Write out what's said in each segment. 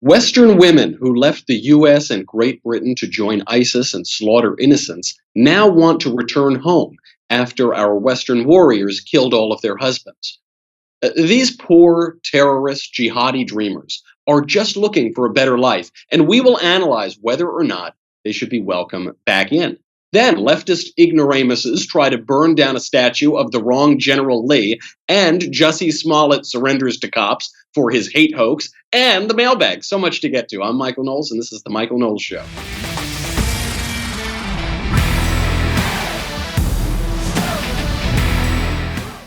Western women who left the US and Great Britain to join ISIS and slaughter innocents now want to return home after our Western warriors killed all of their husbands. These poor terrorist jihadi dreamers are just looking for a better life, and we will analyze whether or not they should be welcome back in. Then leftist ignoramuses try to burn down a statue of the wrong General Lee, and Jussie Smollett surrenders to cops for his hate hoax, and the mailbag. So much to get to. I'm Michael Knowles, and this is The Michael Knowles Show.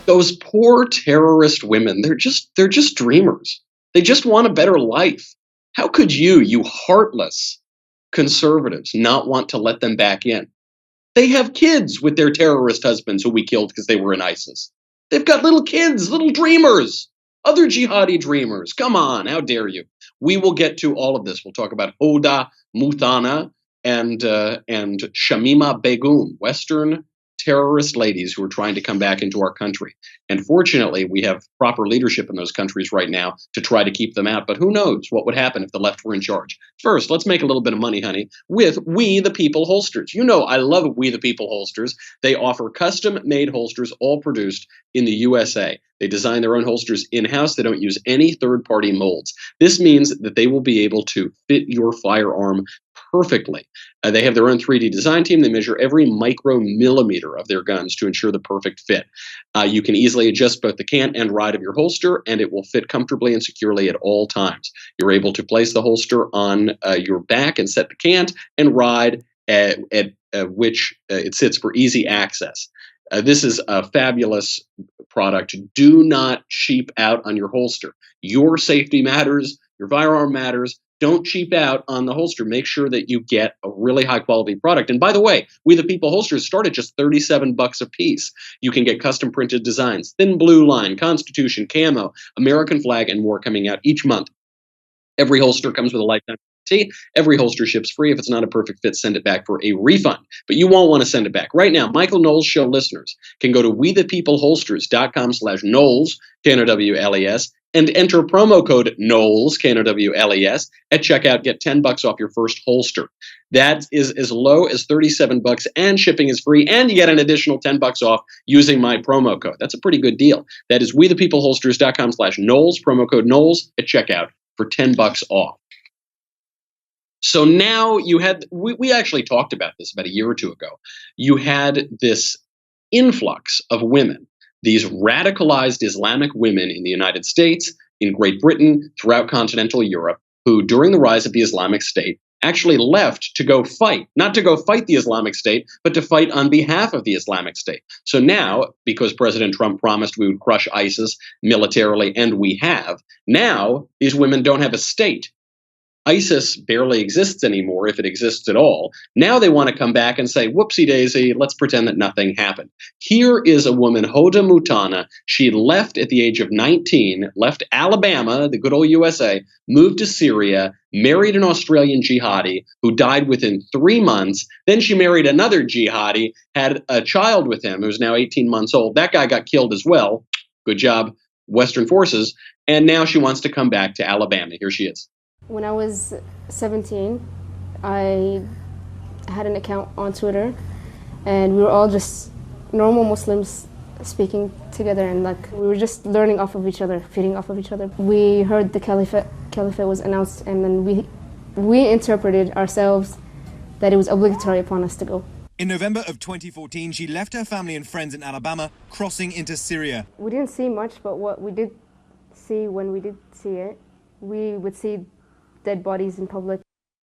Those poor terrorist women, they're just dreamers. They just want a better life. How could you heartless conservatives, not want to let them back in? They have kids with their terrorist husbands who we killed because they were in ISIS. They've got little kids, little dreamers, other jihadi dreamers. Come on, how dare you? We will get to all of this. We'll talk about Hoda Muthana and Shamima Begum, Western terrorist ladies who are trying to come back into our country. And fortunately, we have proper leadership in those countries right now to try to keep them out. But who knows what would happen if the left were in charge? First, let's make a little bit of money, honey, with We the People holsters. You know I love We the People holsters. They offer custom-made holsters, all produced in the USA. They design their own holsters in-house. They don't use any third-party molds. This means that they will be able to fit your firearm perfectly. They have their own 3D design team. They measure every micromillimeter of their guns to ensure the perfect fit. You can easily adjust both the cant and ride of your holster, and it will fit comfortably and securely at all times. You're able to place the holster on your back and set the cant and ride at which it sits for easy access. This is a fabulous product. Do not cheap out on your holster. Your safety matters. Your firearm matters. Don't cheap out on the holster. Make sure that you get a really high quality product. And by the way, We the People holsters start at just $37 a piece. You can get custom printed designs, thin blue line, Constitution, camo, American flag, and more coming out each month. Every holster comes with a lifetime guarantee. Every holster ships free. If it's not a perfect fit, send it back for a refund. But you won't want to send it back. Right now, Michael Knowles Show listeners can go to wethepeopleholsters.com/Knowles, Knowles, and enter promo code Knowles, Knowles, at checkout. Get $10 off your first holster. That is as low as $37, and shipping is free, and you get an additional $10 off using my promo code. That's a pretty good deal. That is wethepeopleholsters.com/Knowles, promo code Knowles at checkout for $10 off. So now you had, we actually talked about this about a year or two ago. You had this influx of women, these radicalized Islamic women in the United States, in Great Britain, throughout continental Europe, who during the rise of the Islamic State actually left to go fight, not to go fight the Islamic State, but to fight on behalf of the Islamic State. So now, because President Trump promised we would crush ISIS militarily, and we have, now these women don't have a state. ISIS barely exists anymore, if it exists at all. Now they want to come back and say, whoopsie daisy, let's pretend that nothing happened. Here is a woman, Hoda Muthana. She left at the age of 19, left Alabama, the good old USA, moved to Syria, married an Australian jihadi who died within 3 months. Then she married another jihadi, had a child with him who's now 18 months old. That guy got killed as well. Good job, Western forces. And now she wants to come back to Alabama. Here she is. When I was 17, I had an account on Twitter, and we were all just normal Muslims speaking together, and we were just learning off of each other, feeding off of each other. We heard the caliphate was announced, and then we interpreted ourselves that it was obligatory upon us to go. In November of 2014, she left her family and friends in Alabama, crossing into Syria. We didn't see much, but what we did see when we did see it, we would see dead bodies in public.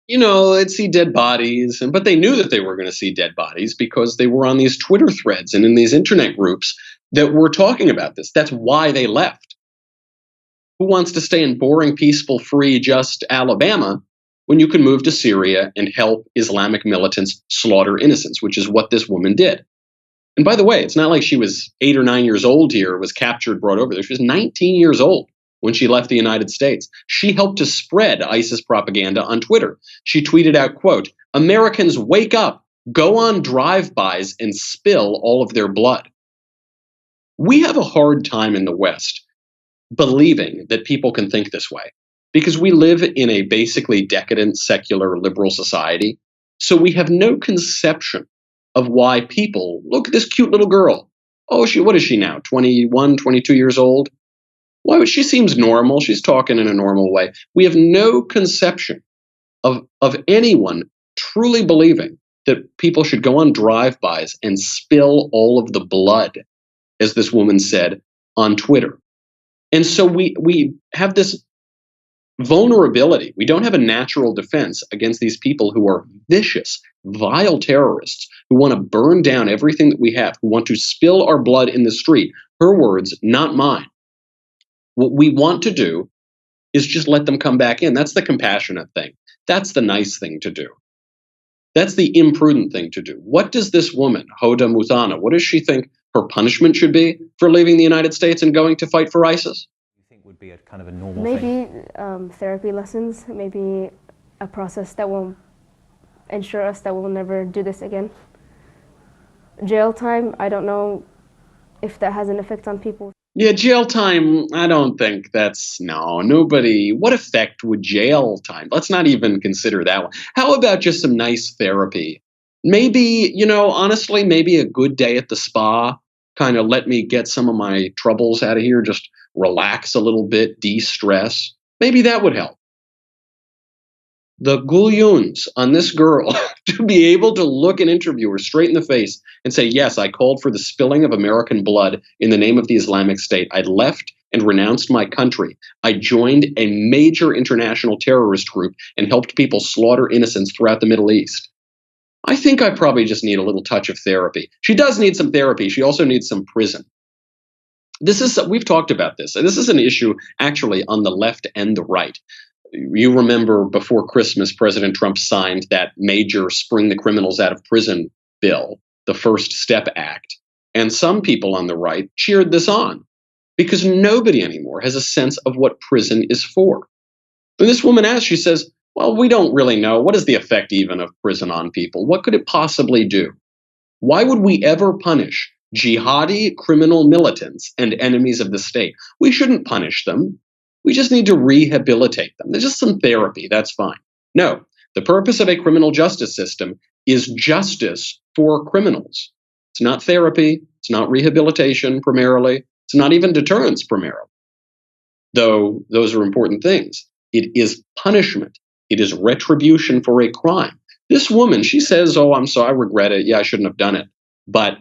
They'd see dead bodies, but they knew that they were going to see dead bodies because they were on these Twitter threads and in these internet groups that were talking about this. That's why they left. Who wants to stay in boring, peaceful, free, just Alabama when you can move to Syria and help Islamic militants slaughter innocents, which is what this woman did. And by the way, it's not like she was 8 or 9 years old here, was captured, brought over there. She was 19 years old when she left the United States. She helped to spread ISIS propaganda on Twitter. She tweeted out, quote, "Americans wake up, go on drive-bys and spill all of their blood." We have a hard time in the West believing that people can think this way. because we live in a basically decadent, secular, liberal society. So we have no conception of why people look at this cute little girl. Oh, what is she now? 21, 22 years old? Why would she seems normal? She's talking in a normal way. We have no conception of anyone truly believing that people should go on drive-bys and spill all of the blood, as this woman said, on Twitter. And so we have this vulnerability. We don't have a natural defense against these people who are vicious, vile terrorists who want to burn down everything that we have, who want to spill our blood in the street. Her words, not mine. What we want to do is just let them come back in. That's the compassionate thing. That's the nice thing to do. That's the imprudent thing to do. What does this woman, Hoda Muthanna, what does she think her punishment should be for leaving the United States and going to fight for ISIS? You think would be a kind of a normal thing? Maybe therapy lessons, maybe a process that will ensure us that we'll never do this again. Jail time, I don't know if that has an effect on people. Yeah, jail time, I don't think nobody. What effect would jail time? Let's not even consider that one. How about just some nice therapy? Maybe, honestly, maybe a good day at the spa, kind of let me get some of my troubles out of here, just relax a little bit, de-stress. Maybe that would help. The gullions on this girl to be able to look an interviewer straight in the face and say, yes, I called for the spilling of American blood in the name of the Islamic State. I left and renounced my country. I joined a major international terrorist group and helped people slaughter innocents throughout the Middle East. I think I probably just need a little touch of therapy. She does need some therapy. She also needs some prison. We've talked about this. This is an issue actually on the left and the right. You remember before Christmas, President Trump signed that major Spring the Criminals Out of Prison bill, the First Step Act. And some people on the right cheered this on because nobody anymore has a sense of what prison is for. And this woman asks, she says, well, we don't really know. What is the effect even of prison on people? What could it possibly do? Why would we ever punish jihadi criminal militants and enemies of the state? We shouldn't punish them. We just need to rehabilitate them. There's just some therapy. That's fine. No, the purpose of a criminal justice system is justice for criminals. It's not therapy. It's not rehabilitation primarily. It's not even deterrence primarily, though those are important things. It is punishment. It is retribution for a crime. This woman, she says, oh, I'm sorry, I regret it. Yeah, I shouldn't have done it. But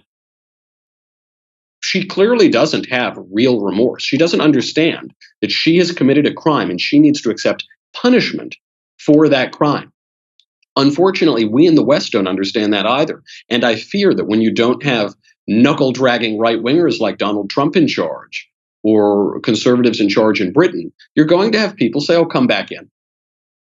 she clearly doesn't have real remorse. She doesn't understand that she has committed a crime and she needs to accept punishment for that crime. Unfortunately, we in the West don't understand that either. And I fear that when you don't have knuckle-dragging right-wingers like Donald Trump in charge or conservatives in charge in Britain, you're going to have people say, oh, come back in.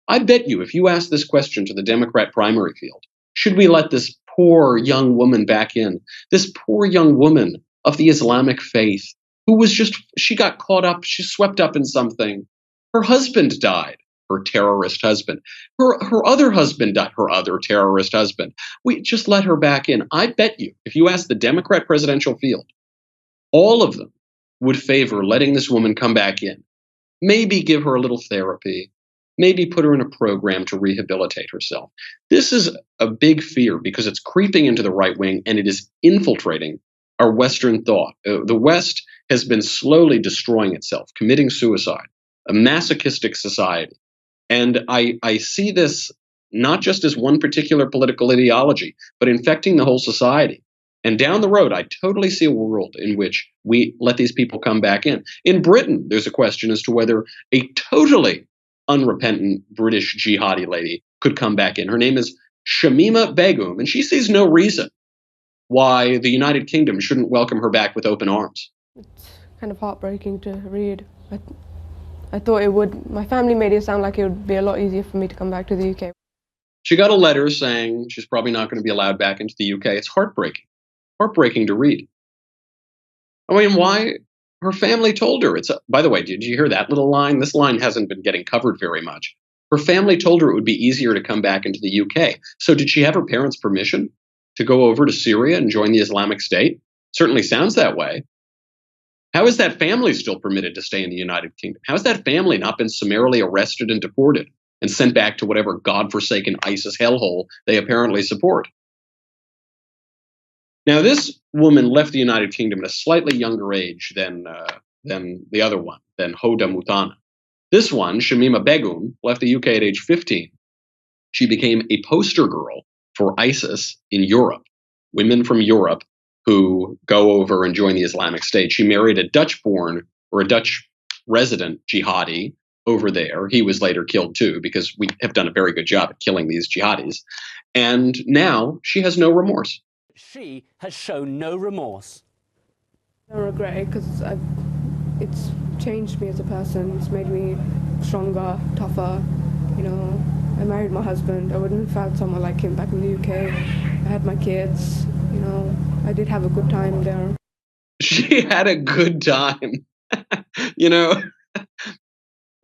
I bet you if you ask this question to the Democrat primary field, should we let this poor young woman back in? This poor young woman of the Islamic faith who she got caught up, she swept up in something. Her husband died, her terrorist husband. Her other husband died, her other terrorist husband. We just let her back in. I bet you if you ask the Democrat presidential field, all of them would favor letting this woman come back in. Maybe give her a little therapy. Maybe put her in a program to rehabilitate herself. This is a big fear because it's creeping into the right wing and it is infiltrating our Western thought. The West has been slowly destroying itself, committing suicide, a masochistic society. And I see this not just as one particular political ideology, but infecting the whole society. And down the road, I totally see a world in which we let these people come back in. In Britain, there's a question as to whether a totally unrepentant British jihadi lady could come back in. Her name is Shamima Begum, and she sees no reason why the United Kingdom shouldn't welcome her back with open arms. It's kind of heartbreaking to read. I thought it would. My family made it sound like it would be a lot easier for me to come back to the UK. She got a letter saying she's probably not going to be allowed back into the UK. It's heartbreaking. Heartbreaking to read. I mean, why? Her family told her. By the way, did you hear that little line? This line hasn't been getting covered very much. Her family told her it would be easier to come back into the UK. So did she have her parents' permission to go over to Syria and join the Islamic State? Certainly sounds that way. How is that family still permitted to stay in the United Kingdom? How has that family not been summarily arrested and deported and sent back to whatever godforsaken ISIS hellhole they apparently support? Now, this woman left the United Kingdom at a slightly younger age than the other one, than Hoda Mutana. This one, Shamima Begum, left the UK at age 15. She became a poster girl for ISIS in Europe, women from Europe who go over and join the Islamic State. She married a Dutch-born or a Dutch resident jihadi over there. He was later killed too, because we have done a very good job at killing these jihadis. And now she has no remorse. She has shown no remorse. I don't regret it because it's changed me as a person. It's made me stronger, tougher. You know, I married my husband. I wouldn't have found someone like him back in the UK. I had my kids. You know, I did have a good time there. She had a good time. You know,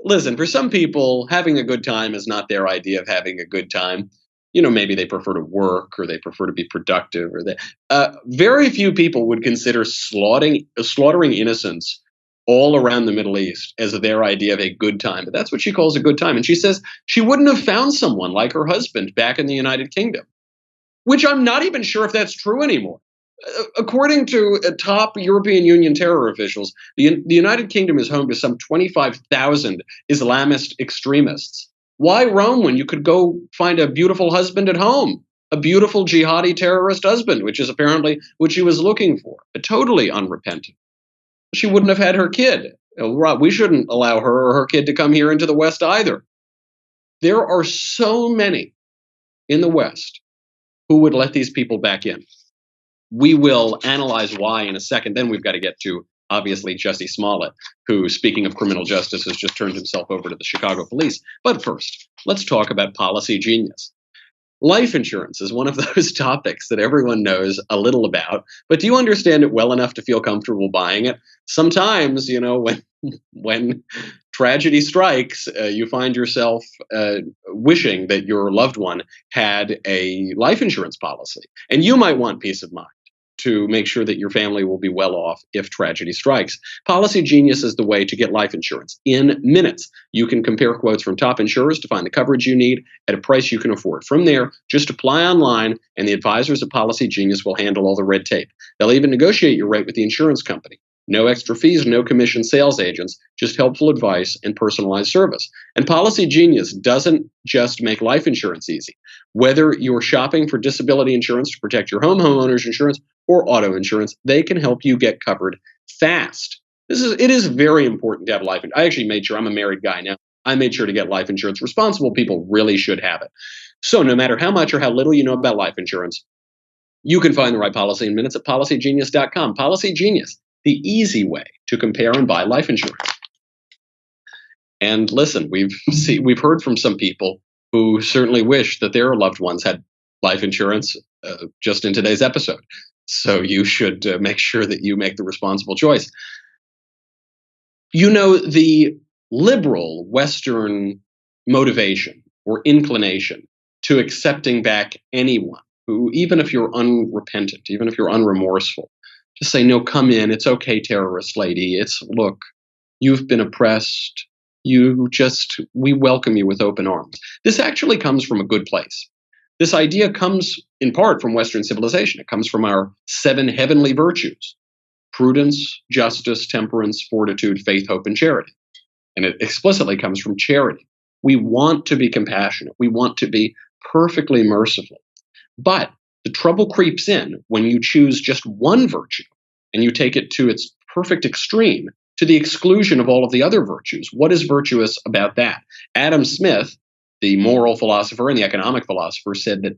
listen, for some people, having a good time is not their idea of having a good time. You know, maybe they prefer to work or they prefer to be productive, or very few people would consider slaughtering innocents all around the Middle East as their idea of a good time. But that's what she calls a good time. And she says she wouldn't have found someone like her husband back in the United Kingdom, which I'm not even sure if that's true anymore. According to top European Union terror officials, the United Kingdom is home to some 25,000 Islamist extremists. Why roam when you could go find a beautiful husband at home? A beautiful jihadi terrorist husband, which is apparently what she was looking for. Totally unrepentant. She wouldn't have had her kid. We shouldn't allow her or her kid to come here into the West either. There are so many in the West who would let these people back in. We will analyze why in a second. Then we've got to get to, obviously, Jussie Smollett, who, speaking of criminal justice, has just turned himself over to the Chicago police. But first, let's talk about policy genius. Life insurance is one of those topics that everyone knows a little about, but do you understand it well enough to feel comfortable buying it? Sometimes, you know, when tragedy strikes, you find yourself wishing that your loved one had a life insurance policy, and you might want peace of mind to make sure that your family will be well off if tragedy strikes. Policy Genius is the way to get life insurance in minutes. You can compare quotes from top insurers to find the coverage you need at a price you can afford. From there, just apply online, and the advisors at Policy Genius will handle all the red tape. They'll even negotiate your rate with the insurance company. No extra fees, no commission sales agents, just helpful advice and personalized service. And Policy Genius doesn't just make life insurance easy. Whether you're shopping for disability insurance to protect your home, homeowners insurance, or auto insurance, they can help you get covered fast. It is very important to have life insurance. I actually made sure, I'm a married guy now. I made sure to get life insurance. Responsible people really should have it. So no matter how much or how little you know about life insurance, you can find the right policy in minutes at policygenius.com. Policy Genius, the easy way to compare and buy life insurance. And listen, we've heard from some people who certainly wish that their loved ones had life insurance just in today's episode. So you should make sure that you make the responsible choice. You know, the liberal Western motivation or inclination to accepting back anyone who, even if you're unrepentant, even if you're unremorseful, just say, no, come in. It's okay, terrorist lady. Look, you've been oppressed. We welcome you with open arms. This actually comes from a good place. This idea comes in part from Western civilization. It comes from our 7 heavenly virtues: prudence, justice, temperance, fortitude, faith, hope, and charity. And it explicitly comes from charity. We want to be compassionate. We want to be perfectly merciful. But the trouble creeps in when you choose just one virtue and you take it to its perfect extreme, to the exclusion of all of the other virtues. What is virtuous about that? Adam Smith, the moral philosopher and the economic philosopher, said that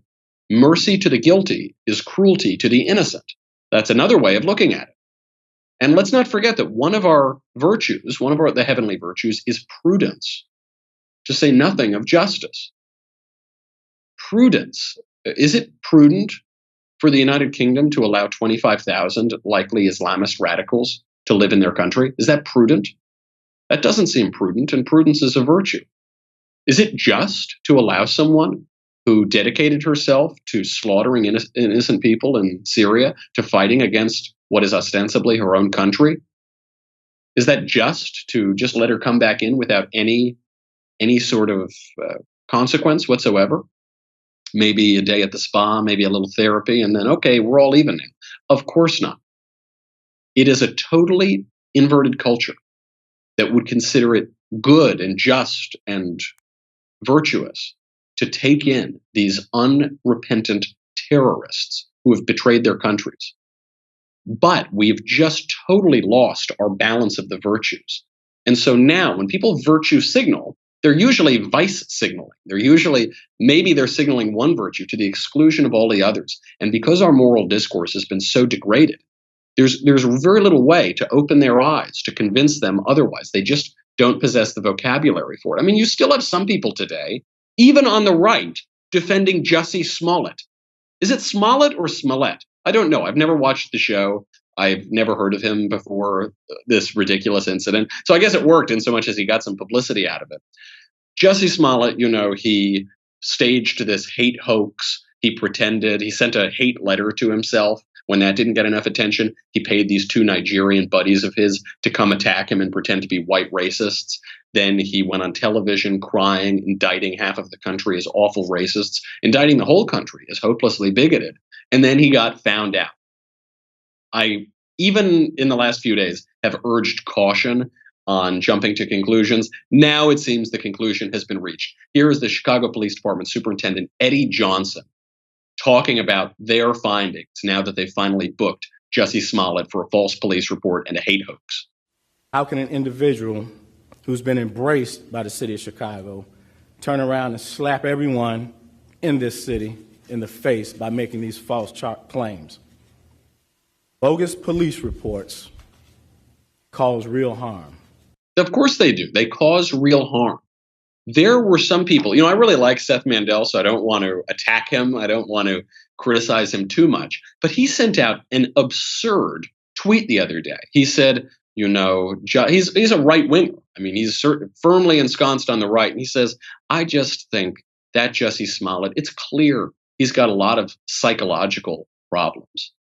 mercy to the guilty is cruelty to the innocent. That's another way of looking at it. And let's not forget that one of our virtues, the heavenly virtues, is prudence, to say nothing of justice. Prudence. Is it prudent for the United Kingdom to allow 25,000 likely Islamist radicals to live in their country? Is that prudent? That doesn't seem prudent, and prudence is a virtue. Is it just to allow someone who dedicated herself to slaughtering innocent people in Syria, to fighting against what is ostensibly her own country, Is that just to just let her come back in without any sort of consequence whatsoever? Maybe a day at the spa, maybe a little therapy, and then, okay, we're all even now. Of course not. It is a totally inverted culture that would consider it good and just and virtuous to take in these unrepentant terrorists who have betrayed their countries. But we've just totally lost our balance of the virtues. And so now when people virtue signal, they're usually vice signaling. Maybe they're signaling one virtue to the exclusion of all the others. And because our moral discourse has been so degraded, there's very little way to open their eyes to convince them otherwise. They just don't possess the vocabulary for it. I mean, you still have some people today, even on the right, defending Jussie Smollett. Is it Smollett or Smollett? I don't know. I've never watched the show. I've never heard of him before this ridiculous incident. So I guess it worked in so much as he got some publicity out of it. Jussie Smollett, he staged this hate hoax. He sent a hate letter to himself. When that didn't get enough attention, he paid these two Nigerian buddies of his to come attack him and pretend to be white racists. Then he went on television crying, indicting half of the country as awful racists, indicting the whole country as hopelessly bigoted. And then he got found out. I, even in the last few days, have urged caution on jumping to conclusions. Now it seems the conclusion has been reached. Here is the Chicago Police Department Superintendent Eddie Johnson talking about their findings now that they finally booked Jussie Smollett for a false police report and a hate hoax. How can an individual who's been embraced by the city of Chicago turn around and slap everyone in this city in the face by making these false claims? Bogus police reports cause real harm. Of course they do. They cause real harm. There were some people, I really like Seth Mandel, so I don't want to attack him. I don't want to criticize him too much. But he sent out an absurd tweet the other day. He said, he's a right winger. I mean, he's firmly ensconced on the right. And he says, I just think that Jussie Smollett, it's clear he's got a lot of psychological problems.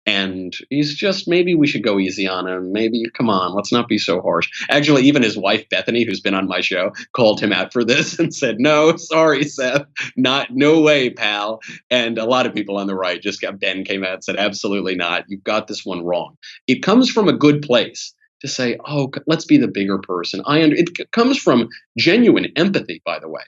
And he's just, maybe we should go easy on him. Maybe, come on, let's not be so harsh. Actually, even his wife, Bethany, who's been on my show, called him out for this and said, no, sorry, Seth, no way, pal. And a lot of people on the right Ben came out and said, absolutely not. You've got this one wrong. It comes from a good place to say, oh, let's be the bigger person. It comes from genuine empathy, by the way,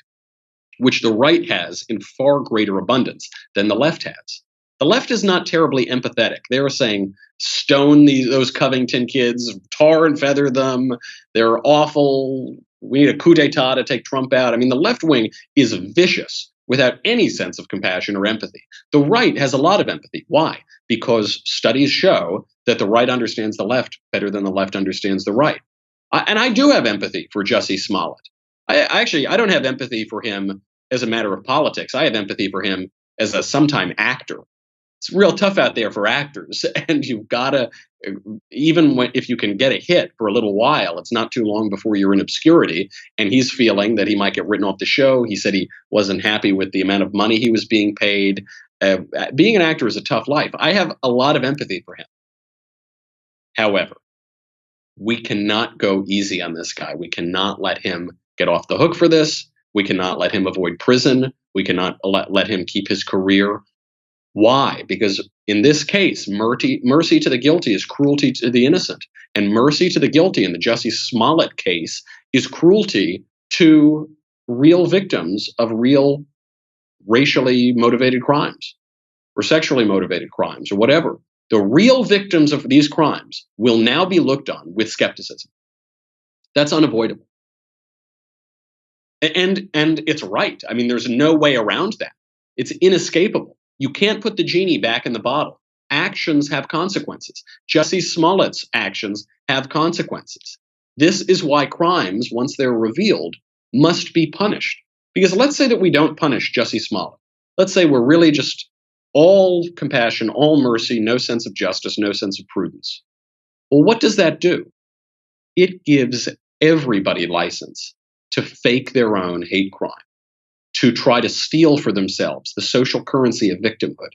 which the right has in far greater abundance than the left has. The left is not terribly empathetic. They were saying, stone those Covington kids, tar and feather them. They're awful. We need a coup d'etat to take Trump out. I mean, the left wing is vicious without any sense of compassion or empathy. The right has a lot of empathy. Why? Because studies show that the right understands the left better than the left understands the right. And I do have empathy for Jussie Smollett. I don't have empathy for him as a matter of politics. I have empathy for him as a sometime actor. It's real tough out there for actors, and you've got to, if you can get a hit for a little while, it's not too long before you're in obscurity, and he's feeling that he might get written off the show. He said he wasn't happy with the amount of money he was being paid. Being an actor is a tough life. I have a lot of empathy for him. However, we cannot go easy on this guy. We cannot let him get off the hook for this. We cannot let him avoid prison. We cannot let him keep his career. Why? Because in this case, mercy to the guilty is cruelty to the innocent. And mercy to the guilty in the Jussie Smollett case is cruelty to real victims of real racially motivated crimes or sexually motivated crimes or whatever. The real victims of these crimes will now be looked on with skepticism. That's unavoidable. And it's right. I mean, there's no way around that. It's inescapable. You can't put the genie back in the bottle. Actions have consequences. Jussie Smollett's actions have consequences. This is why crimes, once they're revealed, must be punished. Because let's say that we don't punish Jussie Smollett. Let's say we're really just all compassion, all mercy, no sense of justice, no sense of prudence. Well, what does that do? It gives everybody license to fake their own hate crime, to try to steal for themselves the social currency of victimhood.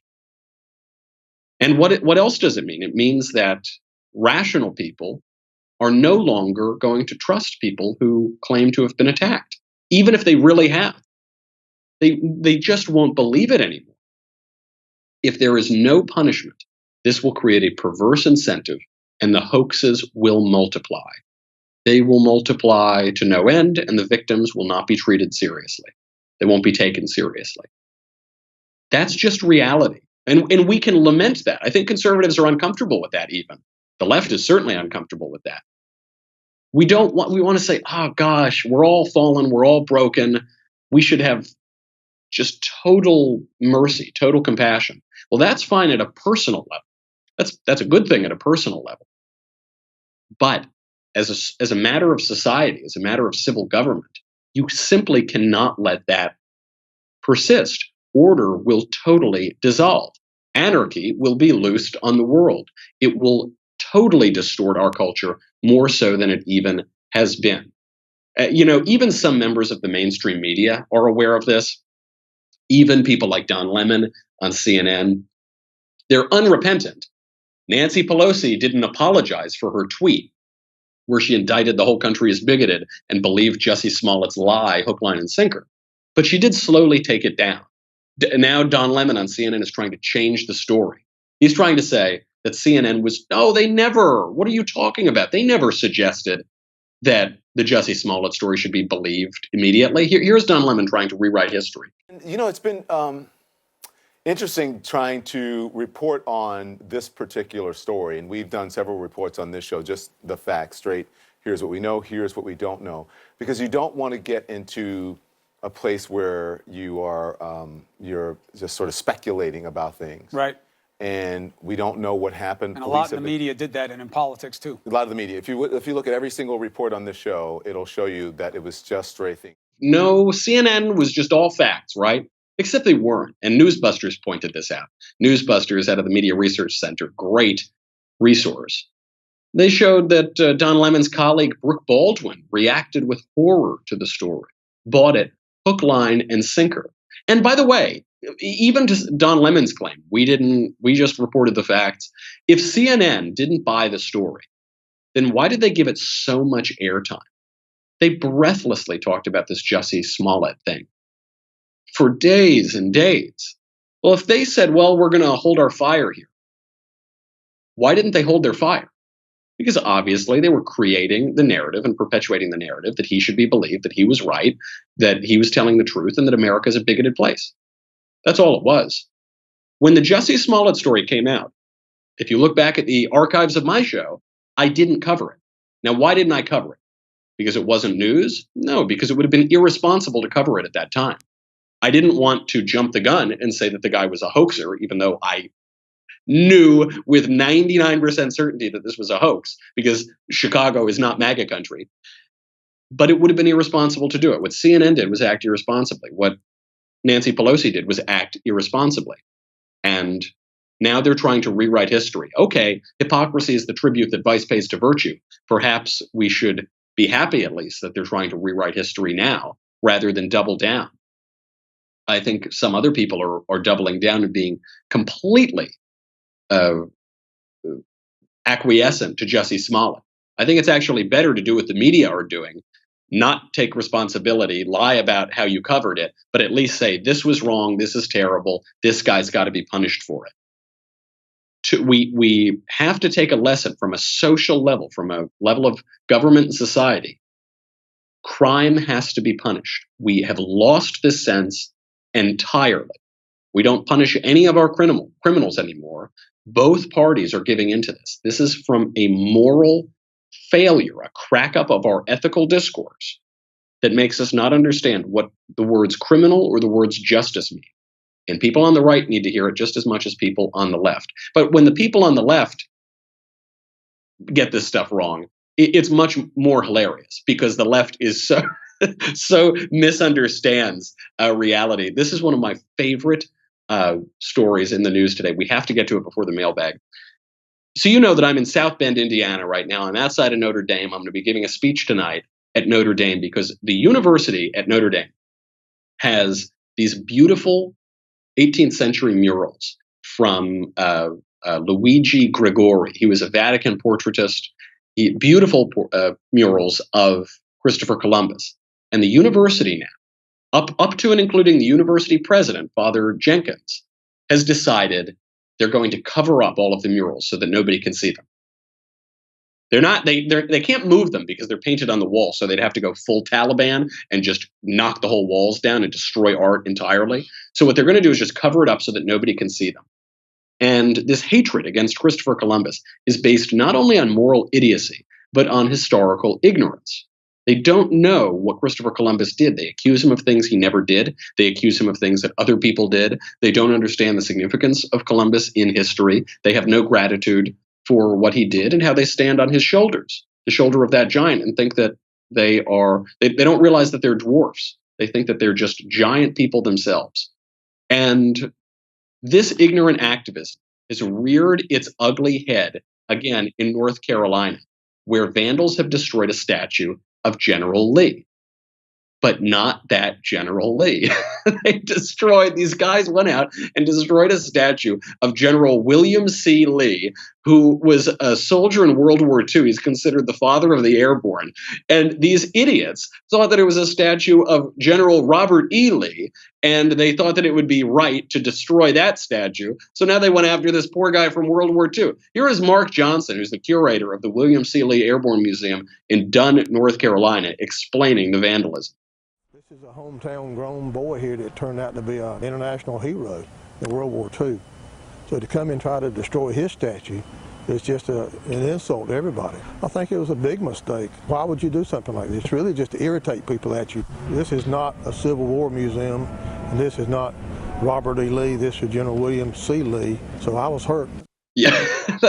And what else does it mean? It means that rational people are no longer going to trust people who claim to have been attacked, even if they really have. They just won't believe it anymore. If there is no punishment, this will create a perverse incentive, and the hoaxes will multiply. They will multiply to no end, and the victims will not be treated seriously. They won't be taken seriously. That's just reality. And we can lament that. I think conservatives are uncomfortable with that even. The left is certainly uncomfortable with that. We want to say, oh gosh, we're all fallen, we're all broken. We should have just total mercy, total compassion. Well, that's fine at a personal level. That's a good thing at a personal level. But as a matter of society, as a matter of civil government, you simply cannot let that persist. Order will totally dissolve. Anarchy will be loosed on the world. It will totally distort our culture more so than it even has been. Even some members of the mainstream media are aware of this. Even people like Don Lemon on CNN, they're unrepentant. Nancy Pelosi didn't apologize for her tweet where she indicted the whole country as bigoted and believed Jussie Smollett's lie, hook, line, and sinker. But she did slowly take it down. Now Don Lemon on CNN is trying to change the story. He's trying to say that CNN was, they never, what are you talking about? They never suggested that the Jussie Smollett story should be believed immediately. Here's Don Lemon trying to rewrite history. It's been interesting trying to report on this particular story, and we've done several reports on this show, just the facts straight. Here's what we know, here's what we don't know, because you don't want to get into a place where you're just sort of speculating about things. Right. And we don't know what happened. And a lot in the media did that, and in politics too. A lot of the media. If you look at every single report on this show, it'll show you that it was just stray things. No, CNN was just all facts, right? Except they weren't. And Newsbusters pointed this out. Newsbusters out of the Media Research Center, great resource. They showed that Don Lemon's colleague Brooke Baldwin reacted with horror to the story, bought it hook, line, and sinker. And by the way, even to Don Lemon's claim, we just reported the facts. If CNN didn't buy the story, then why did they give it so much airtime? They breathlessly talked about this Jussie Smollett thing for days and days. Well, if they said, well, we're going to hold our fire here, why didn't they hold their fire? Because obviously they were creating the narrative and perpetuating the narrative that he should be believed, that he was right, that he was telling the truth, and that America is a bigoted place. That's all it was. When the Jussie Smollett story came out, if you look back at the archives of my show, I didn't cover it. Now, why didn't I cover it? Because it wasn't news? No, because it would have been irresponsible to cover it at that time. I didn't want to jump the gun and say that the guy was a hoaxer, even though I knew with 99% certainty that this was a hoax, because Chicago is not MAGA country. But it would have been irresponsible to do it. What CNN did was act irresponsibly. What Nancy Pelosi did was act irresponsibly. And now they're trying to rewrite history. Okay, hypocrisy is the tribute that vice pays to virtue. Perhaps we should be happy at least that they're trying to rewrite history now rather than double down. I think some other people are doubling down and being completely acquiescent to Jussie Smollett. I think it's actually better to do what the media are doing, not take responsibility, lie about how you covered it, but at least say, this was wrong, this is terrible, this guy's got to be punished for it. We have to take a lesson from a social level, from a level of government and society. Crime has to be punished. We have lost this sense entirely. We don't punish any of our criminals anymore. Both parties are giving into this. This is from a moral failure, a crack up of our ethical discourse that makes us not understand what the words criminal or the words justice mean. And people on the right need to hear it just as much as people on the left. But when the people on the left get this stuff wrong, it's much more hilarious because the left is so misunderstands reality. This is one of my favorite stories in the news today. We have to get to it before the mailbag. So you know that I'm in South Bend, Indiana right now. I'm outside of Notre Dame. I'm going to be giving a speech tonight at Notre Dame because the university at Notre Dame has these beautiful 18th century murals from Luigi Gregori. He was a Vatican portraitist. beautiful murals of Christopher Columbus. And the university now, up to and including the university president, Father Jenkins, has decided they're going to cover up all of the murals so that nobody can see them. They can't move them because they're painted on the wall, so they'd have to go full Taliban and just knock the whole walls down and destroy art entirely. So what they're going to do is just cover it up so that nobody can see them. And this hatred against Christopher Columbus is based not only on moral idiocy, but on historical ignorance. They don't know what Christopher Columbus did. They accuse him of things he never did. They accuse him of things that other people did. They don't understand the significance of Columbus in history. They have no gratitude for what he did and how they stand on his shoulders, the shoulder of that giant, and think that they don't realize that they're dwarfs. They think that they're just giant people themselves. And this ignorant activism has reared its ugly head again in North Carolina, where vandals have destroyed a statue of General Lee. But not that General Lee. These guys went out and destroyed a statue of General William C. Lee, who was a soldier in World War II. He's considered the father of the airborne. And these idiots thought that it was a statue of General Robert E. Lee, and they thought that it would be right to destroy that statue. So now they went after this poor guy from World War II. Here is Mark Johnson, who's the curator of the William C. Lee Airborne Museum in Dunn, North Carolina, explaining the vandalism. This is a hometown grown boy here that turned out to be an international hero in World War II. So to come and try to destroy his statue is just an insult to everybody. I think it was a big mistake. Why would you do something like this? It's really just to irritate people at you. This is not a Civil War museum, and this is not Robert E. Lee. This is General William C. Lee. So I was hurt. Yeah,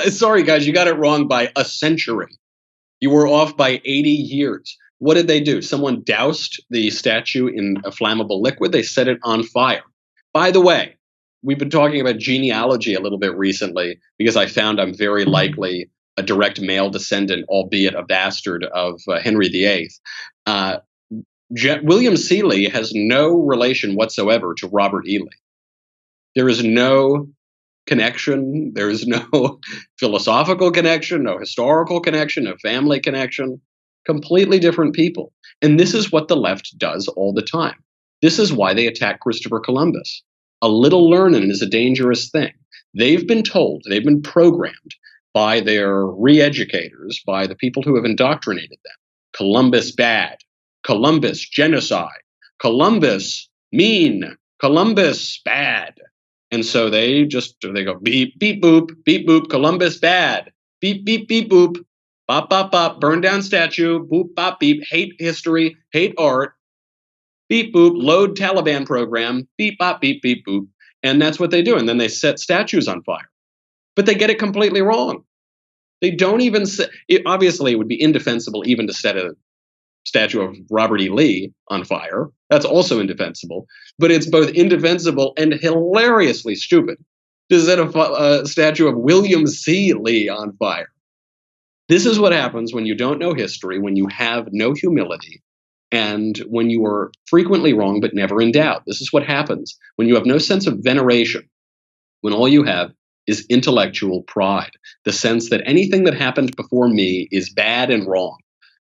sorry guys, you got it wrong by a century. You were off by 80 years. What did they do? Someone doused the statue in a flammable liquid. They set it on fire. By the way, we've been talking about genealogy a little bit recently because I found I'm very likely a direct male descendant, albeit a bastard, of Henry VIII. William C. Lee has no relation whatsoever to Robert E. Lee. There is no connection. There is no philosophical connection, no historical connection, no family connection. Completely different people. And this is what the left does all the time. This is why they attack Christopher Columbus. A little learning is a dangerous thing. They've been told, they've been programmed by their re-educators, by the people who have indoctrinated them. Columbus bad. Columbus genocide. Columbus mean. Columbus bad. And so they go beep, beep, boop, Columbus bad. Beep, beep, beep, boop. Bop, bop, bop, burn down statue, boop, bop, beep, hate history, hate art, beep, boop, load Taliban program, beep, bop, beep, beep, boop. And that's what they do. And then they set statues on fire. But they get it completely wrong. They don't even obviously, it would be indefensible even to set a statue of Robert E. Lee on fire. That's also indefensible. But it's both indefensible and hilariously stupid to set a statue of William C. Lee on fire. This is what happens when you don't know history, when you have no humility, and when you are frequently wrong but never in doubt. This is what happens when you have no sense of veneration, when all you have is intellectual pride, the sense that anything that happened before me is bad and wrong.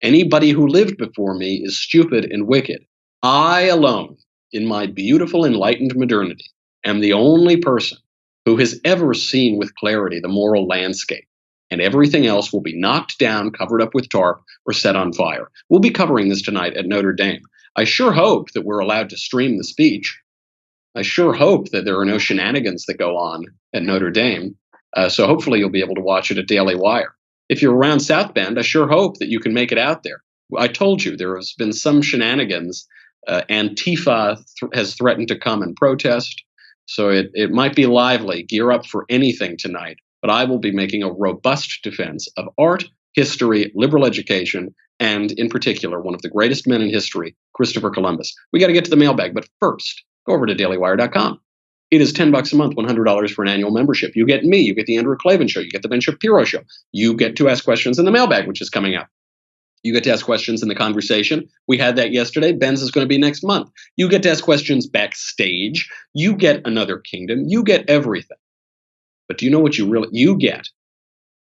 Anybody who lived before me is stupid and wicked. I alone, in my beautiful enlightened modernity, am the only person who has ever seen with clarity the moral landscape. And everything else will be knocked down, covered up with tarp, or set on fire. We'll be covering this tonight at Notre Dame. I sure hope that we're allowed to stream the speech. I sure hope that there are no shenanigans that go on at Notre Dame. So hopefully you'll be able to watch it at Daily Wire. If you're around South Bend, I sure hope that you can make it out there. I told you there has been some shenanigans. Antifa has threatened to come and protest. So it might be lively. Gear up for anything tonight. But I will be making a robust defense of art, history, liberal education, and in particular, one of the greatest men in history, Christopher Columbus. We got to get to the mailbag, but first, go over to dailywire.com. It is $10 a month, $100 for an annual membership. You get me, you get the Andrew Klavan Show, you get the Ben Shapiro Show. You get to ask questions in the mailbag, which is coming up. You get to ask questions in the conversation. We had that yesterday. Ben's is going to be next month. You get to ask questions backstage. You get Another Kingdom. You get everything. But do you know what you get?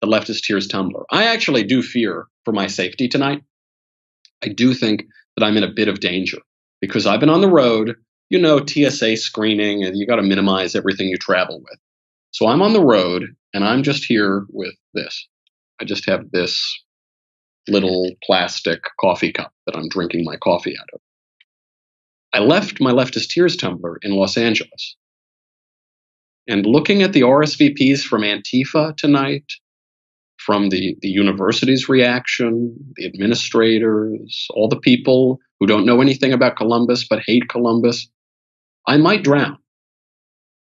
the Leftist Tears Tumblr. I actually do fear for my safety tonight. I do think that I'm in a bit of danger because I've been on the road, TSA screening, and you got to minimize everything you travel with. So I'm on the road and I'm just here with this. I just have this little plastic coffee cup that I'm drinking my coffee out of. I left my Leftist Tears Tumblr in Los Angeles. And looking at the RSVPs from Antifa tonight, from the university's reaction, the administrators, all the people who don't know anything about Columbus but hate Columbus, I might drown.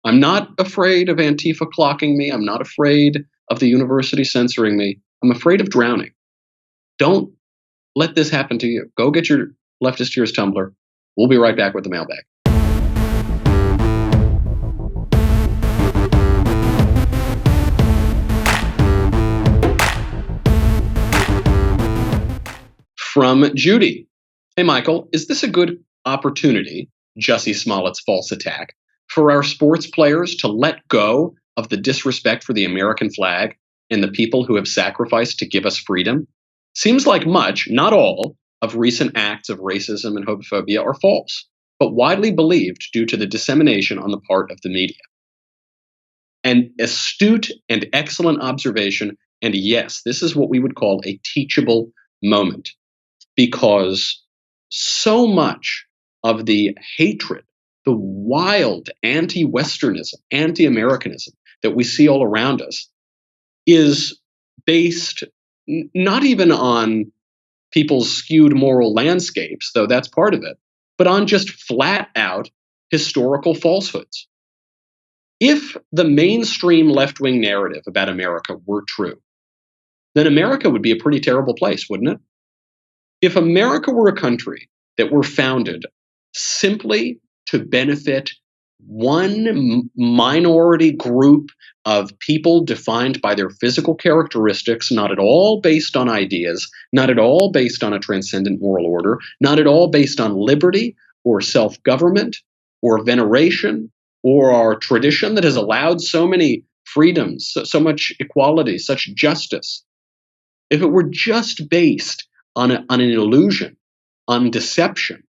I'm not afraid of Antifa clocking me. I'm not afraid of the university censoring me. I'm afraid of drowning. Don't let this happen to you. Go get your Leftist Tears Tumblr. We'll be right back with the mailbag. From Judy. Hey, Michael, is this a good opportunity, Jussie Smollett's false attack, for our sports players to let go of the disrespect for the American flag and the people who have sacrificed to give us freedom? Seems like much, not all, of recent acts of racism and homophobia are false, but widely believed due to the dissemination on the part of the media. An astute and excellent observation, and yes, this is what we would call a teachable moment, because so much of the hatred, the wild anti-Westernism, anti-Americanism that we see all around us is based not even on people's skewed moral landscapes, though that's part of it, but on just flat out historical falsehoods. If the mainstream left-wing narrative about America were true, then America would be a pretty terrible place, wouldn't it? If America were a country that were founded simply to benefit one minority group of people defined by their physical characteristics, not at all based on ideas, not at all based on a transcendent moral order, not at all based on liberty or self-government or veneration or our tradition that has allowed so many freedoms, so much equality, such justice. If it were just based on an illusion, on deception,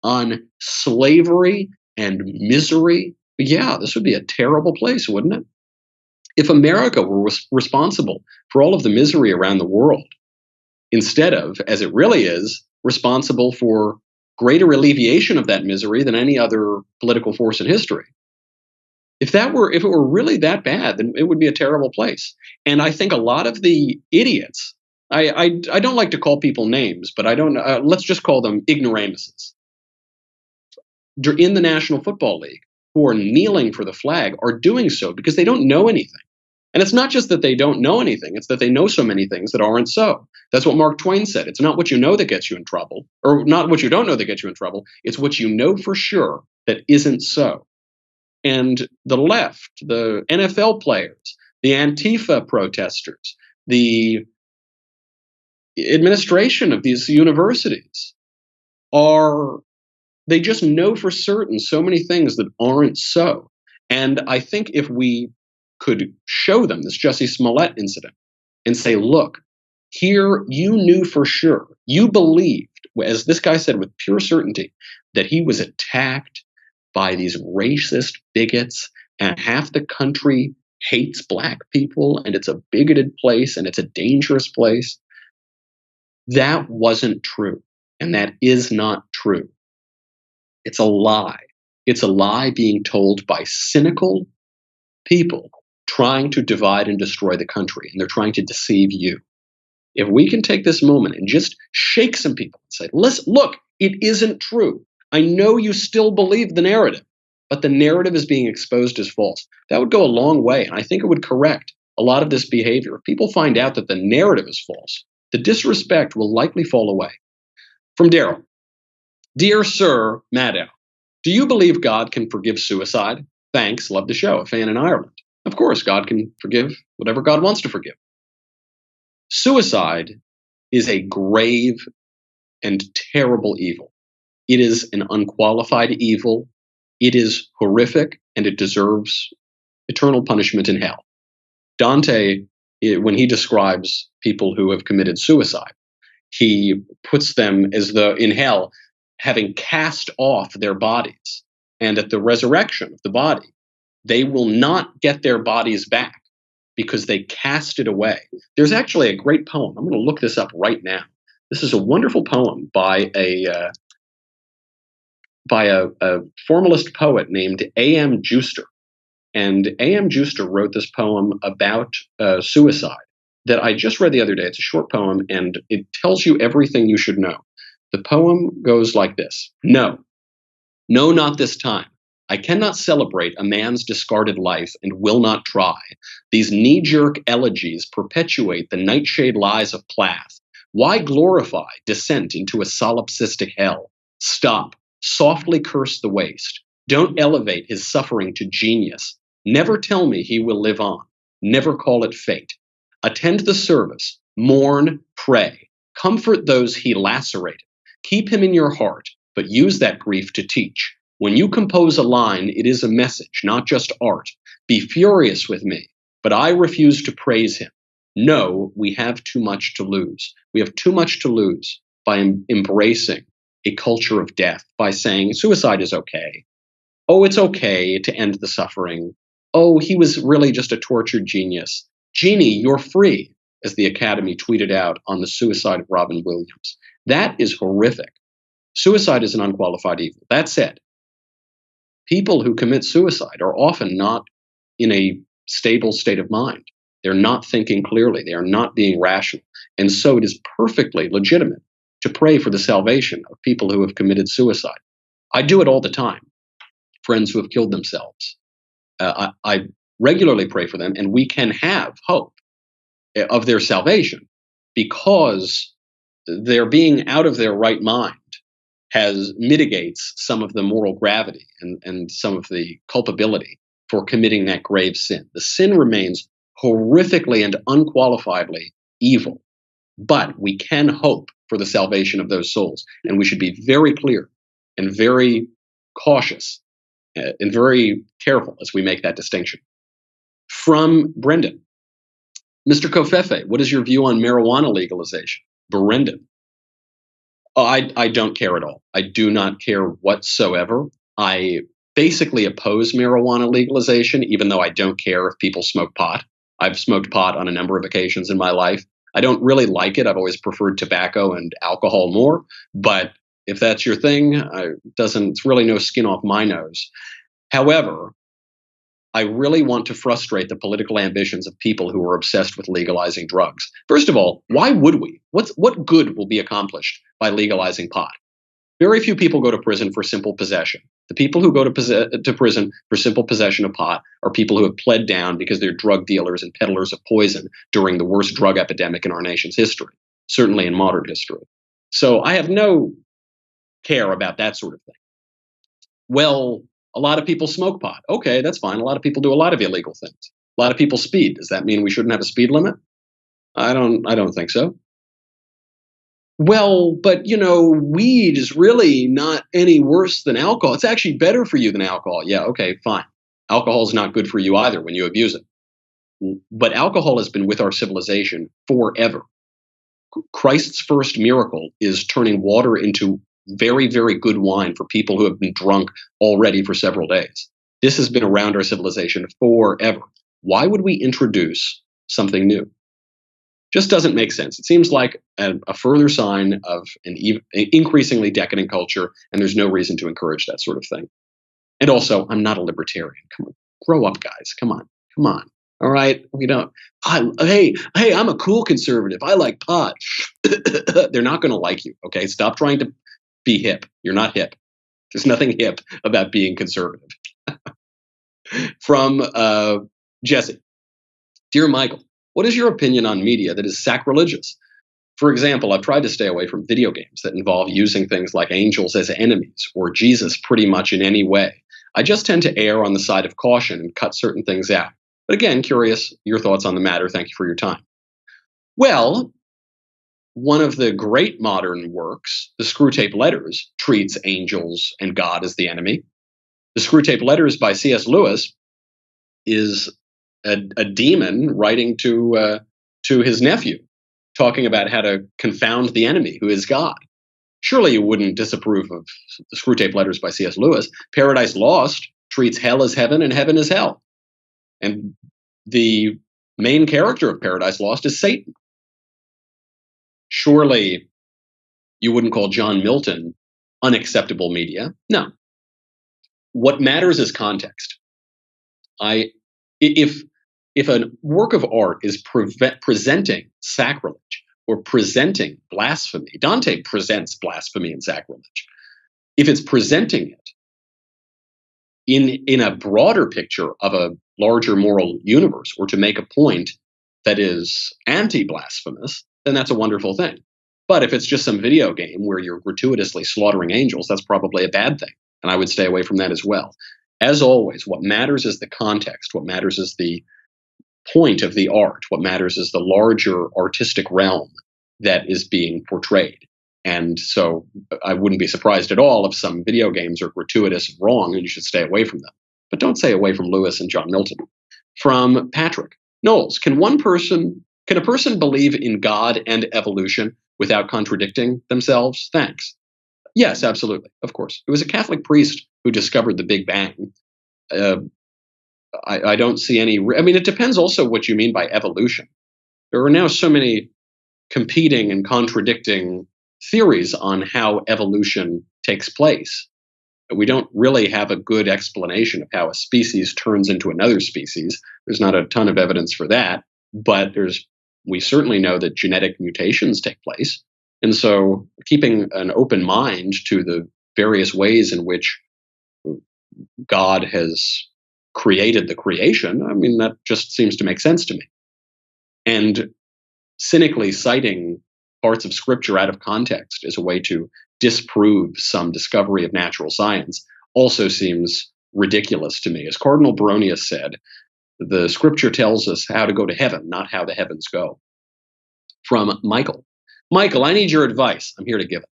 on slavery and misery, yeah, this would be a terrible place, wouldn't it? If America were responsible for all of the misery around the world, instead of, as it really is, responsible for greater alleviation of that misery than any other political force in history. If it were really that bad, then it would be a terrible place. And I think a lot of the idiots, I don't like to call people names, but let's just call them ignoramuses, in the National Football League, who are kneeling for the flag, are doing so because they don't know anything. And it's not just that they don't know anything, it's that they know so many things that aren't so. That's what Mark Twain said. It's not what you know that gets you in trouble, or not what you don't know that gets you in trouble. It's what you know for sure that isn't so. And the left, the NFL players, the Antifa protesters, the administration of these universities they just know for certain so many things that aren't so. And I think if we could show them this Jussie Smollett incident and say, look, here you knew for sure, you believed, as this guy said with pure certainty, that he was attacked by these racist bigots and half the country hates black people and it's a bigoted place and it's a dangerous place. That wasn't true. And that is not true. It's a lie. It's a lie being told by cynical people trying to divide and destroy the country, and they're trying to deceive you. If we can take this moment and just shake some people and say, listen, look, it isn't true. I know you still believe the narrative, but the narrative is being exposed as false. That would go a long way, and I think it would correct a lot of this behavior. If people find out that the narrative is false, the disrespect will likely fall away. From Daryl. Dear Sir Maddow, do you believe God can forgive suicide? Thanks, love the show, a fan in Ireland. Of course, God can forgive whatever God wants to forgive. Suicide is a grave and terrible evil. It is an unqualified evil. It is horrific, and it deserves eternal punishment in hell. Dante when he describes people who have committed suicide, he puts them as though in hell, having cast off their bodies. And at the resurrection of the body, they will not get their bodies back because they cast it away. There's actually a great poem. I'm going to look this up right now. This is a wonderful poem by a formalist poet named A.M. Juster. And A.M. Juster wrote this poem about suicide that I just read the other day. It's a short poem, and it tells you everything you should know. The poem goes like this. No, not this time. I cannot celebrate a man's discarded life and will not try. These knee-jerk elegies perpetuate the nightshade lies of Plath. Why glorify descent into a solipsistic hell? Stop. Softly curse the waste. Don't elevate his suffering to genius. Never tell me he will live on. Never call it fate. Attend the service. Mourn, pray. Comfort those he lacerated. Keep him in your heart, but use that grief to teach. When you compose a line, it is a message, not just art. Be furious with me, but I refuse to praise him. No, we have too much to lose. We have too much to lose by embracing a culture of death, by saying suicide is okay. Oh, it's okay to end the suffering. Oh, he was really just a tortured genius. Jeannie, you're free, as the Academy tweeted out on the suicide of Robin Williams. That is horrific. Suicide is an unqualified evil. That said, people who commit suicide are often not in a stable state of mind. They're not thinking clearly. They are not being rational. And so it is perfectly legitimate to pray for the salvation of people who have committed suicide. I do it all the time. Friends who have killed themselves. I regularly pray for them, and we can have hope of their salvation because their being out of their right mind mitigates some of the moral gravity and some of the culpability for committing that grave sin. The sin remains horrifically and unqualifiedly evil, but we can hope for the salvation of those souls. And we should be very clear and very cautious and very careful as we make that distinction. From Brendan. Mr. Kofefe, what is your view on marijuana legalization? Brendan. Oh, I don't care at all. I do not care whatsoever. I basically oppose marijuana legalization, even though I don't care if people smoke pot. I've smoked pot on a number of occasions in my life. I don't really like it. I've always preferred tobacco and alcohol more. But if that's your thing, it's really no skin off my nose. However, I really want to frustrate the political ambitions of people who are obsessed with legalizing drugs. First of all, why would we? What good will be accomplished by legalizing pot? Very few people go to prison for simple possession. The people who go to prison for simple possession of pot are people who have pled down because they're drug dealers and peddlers of poison during the worst drug epidemic in our nation's history, certainly in modern history. So I have no care about that sort of thing. Well, a lot of people smoke pot. Okay, that's fine. A lot of people do a lot of illegal things. A lot of people speed. Does that mean we shouldn't have a speed limit? I don't think so. Well, but weed is really not any worse than alcohol. It's actually better for you than alcohol. Yeah, okay, fine. Alcohol is not good for you either when you abuse it. But alcohol has been with our civilization forever. Christ's first miracle is turning water into very, very good wine for people who have been drunk already for several days. This has been around our civilization forever. Why would we introduce something new? Just doesn't make sense. It seems like a further sign of an increasingly decadent culture, and there's no reason to encourage that sort of thing. And also, I'm not a libertarian. Come on, grow up, guys. Come on. All right, we don't. Hey, I'm a cool conservative. I like pot. They're not going to like you. Okay, stop trying to be hip. You're not hip. There's nothing hip about being conservative. From Jesse. Dear Michael, what is your opinion on media that is sacrilegious? For example, I've tried to stay away from video games that involve using things like angels as enemies or Jesus pretty much in any way. I just tend to err on the side of caution and cut certain things out. But again, curious your thoughts on the matter. Thank you for your time. Well, one of the great modern works, the Screwtape Letters, treats angels and God as the enemy. The Screwtape Letters by C.S. Lewis is a demon writing to to his nephew, talking about how to confound the enemy, who is God. Surely you wouldn't disapprove of the Screwtape Letters by C.S. Lewis. Paradise Lost treats hell as heaven and heaven as hell. And the main character of Paradise Lost is Satan. Surely you wouldn't call John Milton unacceptable media. No. What matters is context. If a work of art is presenting sacrilege or presenting blasphemy, Dante presents blasphemy and sacrilege. If it's presenting it in a broader picture of a larger moral universe, or to make a point that is anti-blasphemous, then that's a wonderful thing. But if it's just some video game where you're gratuitously slaughtering angels, that's probably a bad thing. And I would stay away from that as well. As always, what matters is the context. What matters is the point of the art. What matters is the larger artistic realm that is being portrayed. And so I wouldn't be surprised at all if some video games are gratuitous and wrong, and you should stay away from them. But don't stay away from Lewis and John Milton. From Patrick Knowles, can a person believe in God and evolution without contradicting themselves? Thanks. Yes, absolutely. Of course. It was a Catholic priest who discovered the Big Bang. I don't see any. I mean, it depends also what you mean by evolution. There are now so many competing and contradicting theories on how evolution takes place. We don't really have a good explanation of how a species turns into another species. There's not a ton of evidence for that, but we certainly know that genetic mutations take place. And so keeping an open mind to the various ways in which God has created the creation, I mean, that just seems to make sense to me. And cynically citing parts of scripture out of context as a way to disprove some discovery of natural science also seems ridiculous to me. As Cardinal Baronius said, the scripture tells us how to go to heaven, not how the heavens go. From Michael. Michael, I need your advice. I'm here to give it.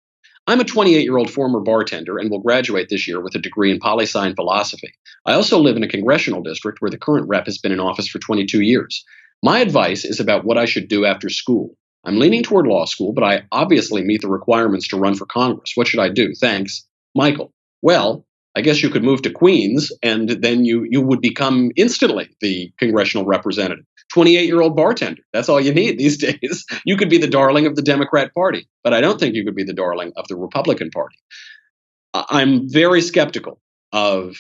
I'm a 28-year-old former bartender and will graduate this year with a degree in poli-sci and philosophy. I also live in a congressional district where the current rep has been in office for 22 years. My advice is about what I should do after school. I'm leaning toward law school, but I obviously meet the requirements to run for Congress. What should I do? Thanks, Michael. Well, I guess you could move to Queens, and then you would become instantly the congressional representative. 28-year-old bartender. That's all you need these days. You could be the darling of the Democrat Party, but I don't think you could be the darling of the Republican Party. I'm very skeptical of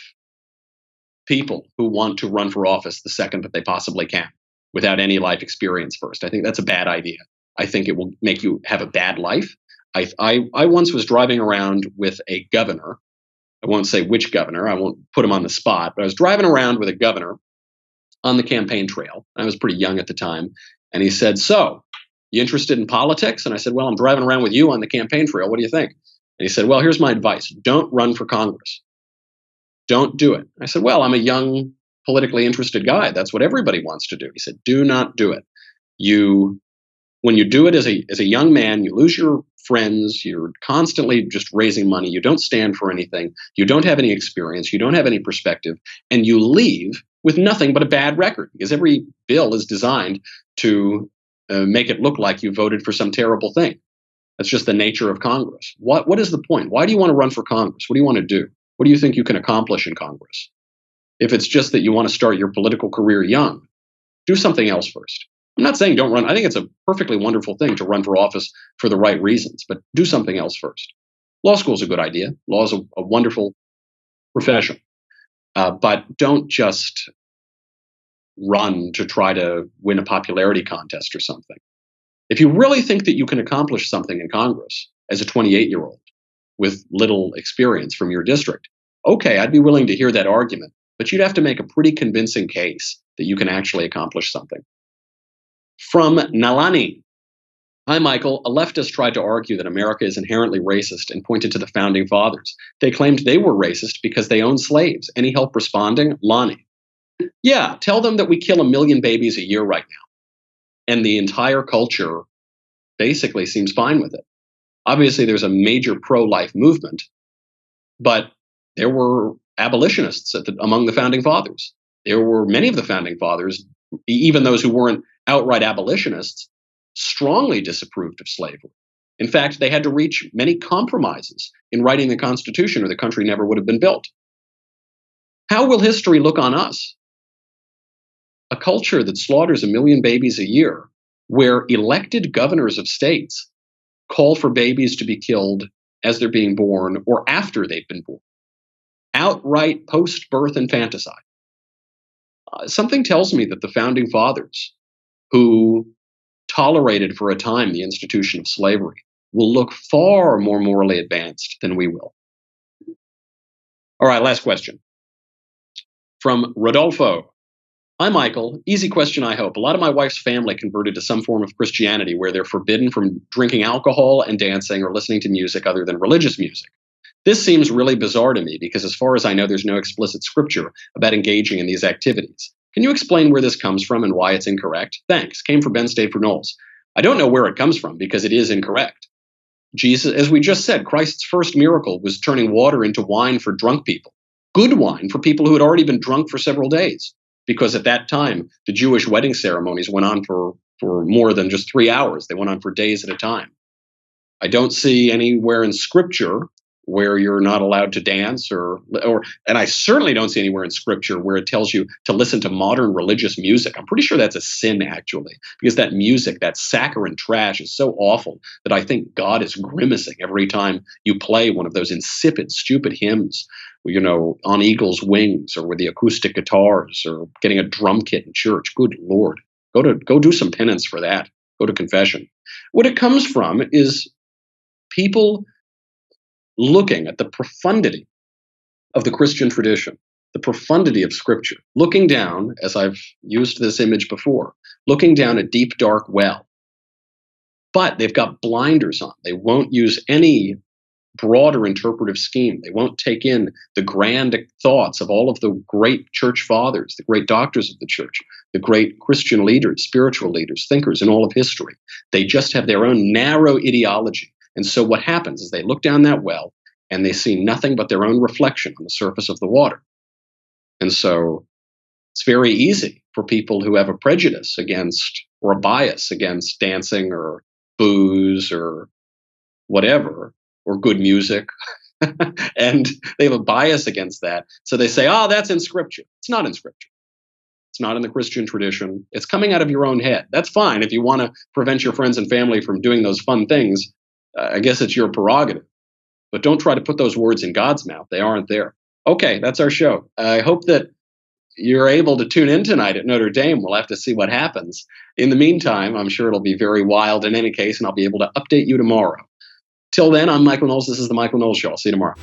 people who want to run for office the second that they possibly can without any life experience first. I think that's a bad idea. I think it will make you have a bad life. I once was driving around with a governor. I won't say which governor. I won't put him on the spot, but I was driving around with a governor on the campaign trail. I was pretty young at the time. And he said, "So, you interested in politics?" And I said, "Well, I'm driving around with you on the campaign trail. What do you think?" And he said, "Well, here's my advice. Don't run for Congress. Don't do it." I said, "Well, I'm a young, politically interested guy. That's what everybody wants to do." He said, "Do not do it. When you do it as a young man, you lose your friends. You're constantly just raising money. You don't stand for anything. You don't have any experience. You don't have any perspective. And you leave with nothing but a bad record, because every bill is designed to make it look like you voted for some terrible thing. That's just the nature of Congress. What is the point? Why do you want to run for Congress? What do you want to do? What do you think you can accomplish in Congress? If it's just that you want to start your political career young, do something else first. I'm not saying don't run. I think it's a perfectly wonderful thing to run for office for the right reasons, but do something else first. Law school is a good idea. Law is a wonderful profession. But don't just run to try to win a popularity contest or something. If you really think that you can accomplish something in Congress as a 28-year-old with little experience from your district, okay, I'd be willing to hear that argument, but you'd have to make a pretty convincing case that you can actually accomplish something. From Nalani. Hi, Michael. A leftist tried to argue that America is inherently racist and pointed to the founding fathers. They claimed they were racist because they owned slaves. Any help responding? Lonnie. Yeah, tell them that we kill 1 million babies a year right now. And the entire culture basically seems fine with it. Obviously, there's a major pro-life movement, but there were abolitionists among the founding fathers. There were many of the founding fathers, even those who weren't outright abolitionists strongly disapproved of slavery. In fact, they had to reach many compromises in writing the Constitution, or the country never would have been built. How will history look on us? A culture that slaughters 1 million babies a year, where elected governors of states call for babies to be killed as they're being born or after they've been born. Outright post-birth infanticide. Something tells me that the founding fathers, who tolerated for a time the institution of slavery, will look far more morally advanced than we will. All right, last question. From Rodolfo. Hi, Michael. Easy question, I hope. A lot of my wife's family converted to some form of Christianity where they're forbidden from drinking alcohol and dancing or listening to music other than religious music. This seems really bizarre to me because, as far as I know, there's no explicit scripture about engaging in these activities. Can you explain where this comes from and why it's incorrect? Thanks. Came for Ben, stayed for Knowles. I don't know where it comes from because it is incorrect. Jesus, as we just said, Christ's first miracle was turning water into wine for drunk people. Good wine for people who had already been drunk for several days. Because at that time, the Jewish wedding ceremonies went on for more than just 3 hours. They went on for days at a time. I don't see anywhere in Scripture where you're not allowed to dance, and I certainly don't see anywhere in Scripture where it tells you to listen to modern religious music. I'm pretty sure that's a sin, actually, because that music, that saccharine trash, is so awful that I think God is grimacing every time you play one of those insipid, stupid hymns, you know, On Eagle's Wings, or with the acoustic guitars, or getting a drum kit in church. Good Lord. Go do some penance for that. Go to confession. What it comes from is people looking at the profundity of the Christian tradition, the profundity of Scripture, looking down, as I've used this image before, looking down a deep, dark well. But they've got blinders on. They won't use any broader interpretive scheme. They won't take in the grand thoughts of all of the great church fathers, the great doctors of the church, the great Christian leaders, spiritual leaders, thinkers in all of history. They just have their own narrow ideology. And so what happens is they look down that well and they see nothing but their own reflection on the surface of the water. And so it's very easy for people who have a prejudice against, or a bias against, dancing or booze or whatever, or good music, and they have a bias against that. So they say, oh, that's in Scripture. It's not in Scripture. It's not in the Christian tradition. It's coming out of your own head. That's fine if you want to prevent your friends and family from doing those fun things. I guess it's your prerogative. But don't try to put those words in God's mouth. They aren't there. Okay, that's our show. I hope that you're able to tune in tonight at Notre Dame. We'll have to see what happens. In the meantime, I'm sure it'll be very wild in any case, and I'll be able to update you tomorrow. Till then, I'm Michael Knowles. This is The Michael Knowles Show. I'll see you tomorrow.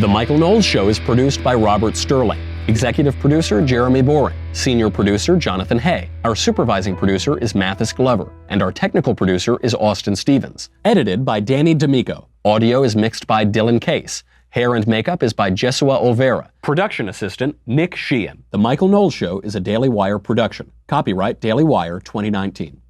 The Michael Knowles Show is produced by Robert Sterling. Executive producer, Jeremy Boring. Senior producer, Jonathan Hay. Our supervising producer is Mathis Glover. And our technical producer is Austin Stevens. Edited by Danny D'Amico. Audio is mixed by Dylan Case. Hair and makeup is by Jesua Olvera. Production assistant, Nick Sheehan. The Michael Knowles Show is a Daily Wire production. Copyright Daily Wire 2019.